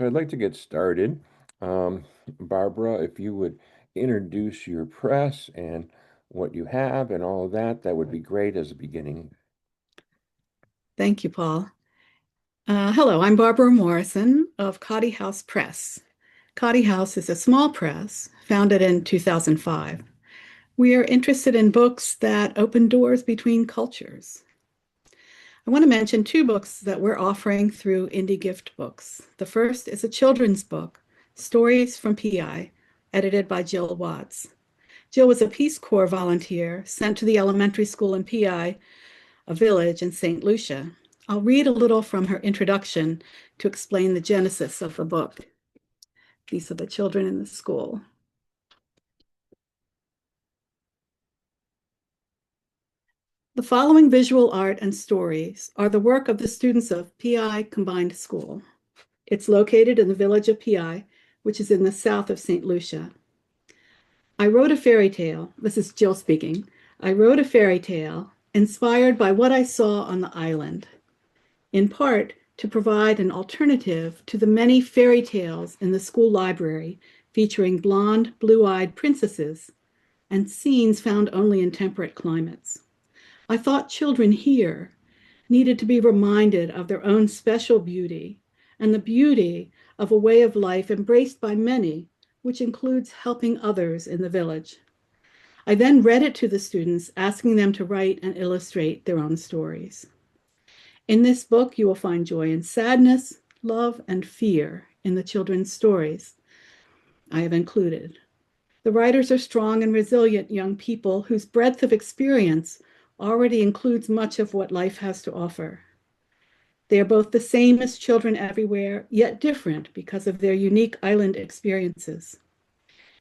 So I'd like to get started. Um, Barbara, if you would introduce your press and what you have and all of that, that would be great as a beginning. Thank you, Paul. Hello, I'm Barbara Morrison of Cottey House Press. Cottey House is a small press founded in 2005. We are interested in books that open doors between cultures. I want to mention two books that we're offering through Indie Gift Books. The first is a children's book, Stories from PI, edited by Jill Watts. Jill was a Peace Corps volunteer sent to the elementary school in PI, a village in St. Lucia. I'll read a little from her introduction to explain the genesis of the book. These are the children in the school. The following visual art and stories are the work of the students of PI Combined School. It's located in the village of PI, which is in the south of St. Lucia. I wrote a fairy tale. This is Jill speaking. I wrote a fairy tale inspired by what I saw on the island, in part to provide an alternative to the many fairy tales in the school library featuring blonde, blue-eyed princesses and scenes found only in temperate climates. I thought children here needed to be reminded of their own special beauty and the beauty of a way of life embraced by many, which includes helping others in the village. I then read it to the students, asking them to write and illustrate their own stories. In this book, you will find joy and sadness, love and fear in the children's stories I have included. The writers are strong and resilient young people whose breadth of experience already includes much of what life has to offer. They are both the same as children everywhere, yet different because of their unique island experiences.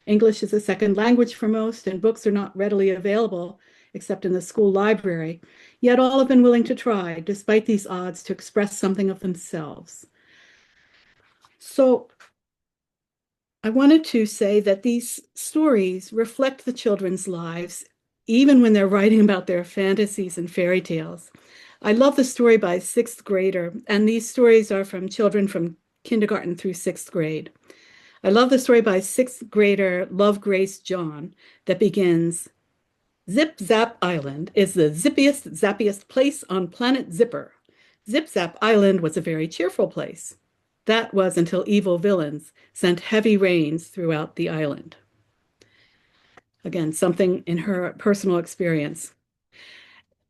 English is a second language for most, and books are not readily available except in the school library. Yet all have been willing to try, despite these odds, to express something of themselves. So I wanted to say that these stories reflect the children's lives, even when they're writing about their fantasies and fairy tales. I love the story by a sixth grader, and these stories are from children from kindergarten through sixth grade. I love the story by sixth grader Love Grace John that begins, Zip Zap Island is the zippiest, zappiest place on planet Zipper. Zip Zap Island was a very cheerful place. That was until evil villains sent heavy rains throughout the island. Again, something in her personal experience.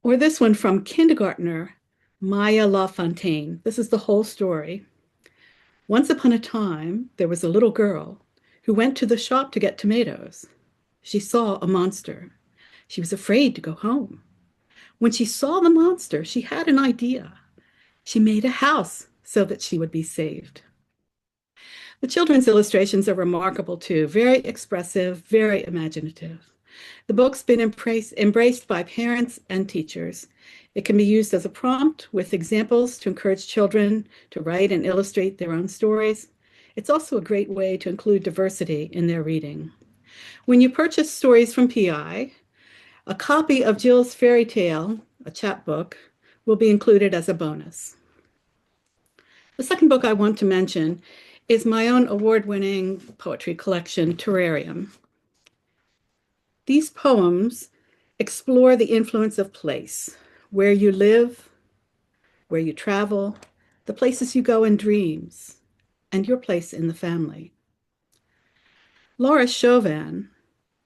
Or this one from kindergartner Maya LaFontaine. This is the whole story. Once upon a time, there was a little girl who went to the shop to get tomatoes. She saw a monster. She was afraid to go home. When she saw the monster, she had an idea. She made a house so that she would be saved. The children's illustrations are remarkable too, very expressive, very imaginative. The book's been embraced by parents and teachers. It can be used as a prompt with examples to encourage children to write and illustrate their own stories. It's also a great way to include diversity in their reading. When you purchase stories from PI, a copy of Jill's fairy tale, a chapbook, will be included as a bonus. The second book I want to mention is my own award-winning poetry collection, Terrarium. These poems explore the influence of place, where you live, where you travel, the places you go in dreams, and your place in the family. Laura Chauvin,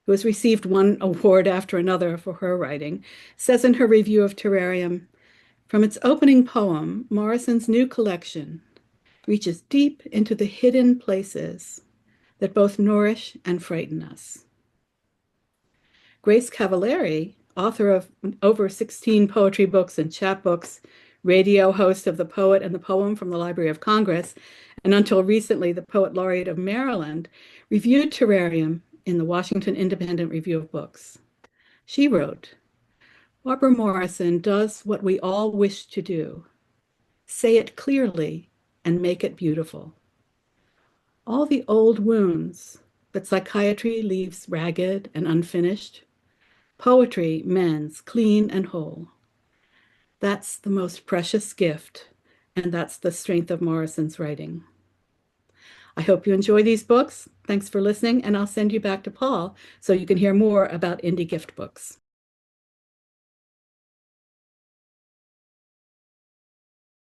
who has received one award after another for her writing, says in her review of Terrarium, from its opening poem, Morrison's new collection reaches deep into the hidden places that both nourish and frighten us. Grace Cavallari, author of over 16 poetry books and chapbooks, radio host of The Poet and the Poem from the Library of Congress, and until recently the Poet Laureate of Maryland, reviewed Terrarium in the Washington Independent Review of Books. She wrote, Barbara Morrison does what we all wish to do, say it clearly and make it beautiful. All the old wounds that psychiatry leaves ragged and unfinished, poetry mends clean and whole. That's the most precious gift, and that's the strength of Morrison's writing. I hope you enjoy these books. Thanks for listening, and I'll send you back to Paul so you can hear more about indie gift books.